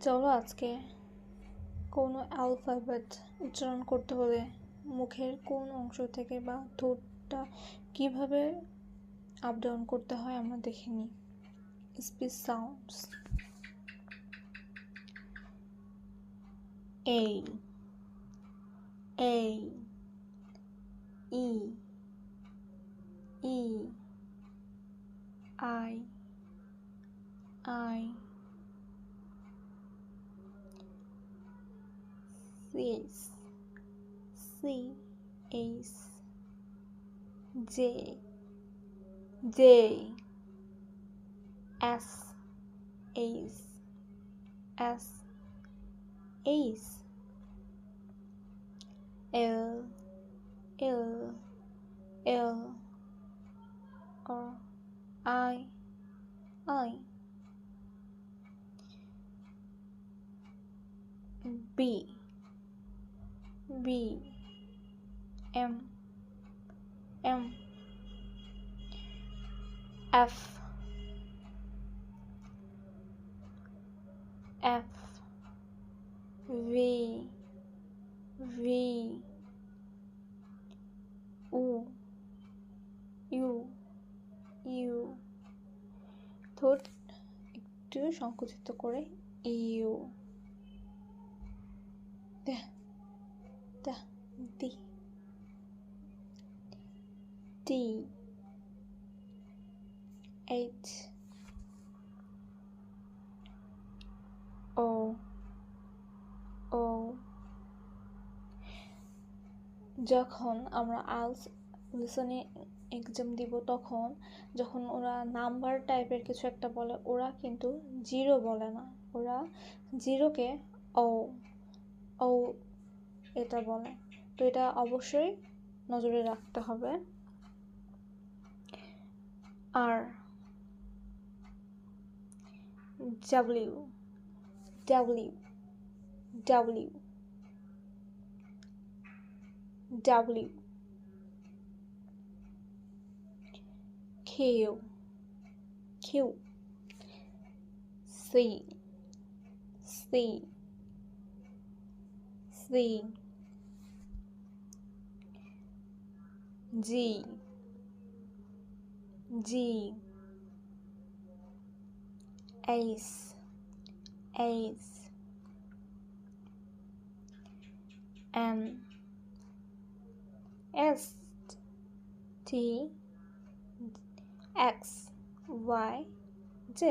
চলো আজকে কোনো অ্যালফাবেট উচ্চারণ করতে হলে মুখের কোন অংশ থেকে বা ঠোঁটটা কিভাবে আপ ডাউন করতে হয় আমরা দেখে নিই। Speech sounds A A E E I I C C S J J S S S S L L L or I B B M M F F V V U U U ঠোঁট একটু সংকুচিত করে you D D H O O যখন আমরা IELTS listening exam দিব তখন যখন ওরা নাম্বার টাইপের কিছু একটা বলে ওরা কিন্তু জিরো বলে না, ওরা জিরোকে ও ও এটা বলে। তো এটা অবশ্যই নজরে রাখতে হবে। আর W W W W Q Q C C C G G H H M S T X Y Z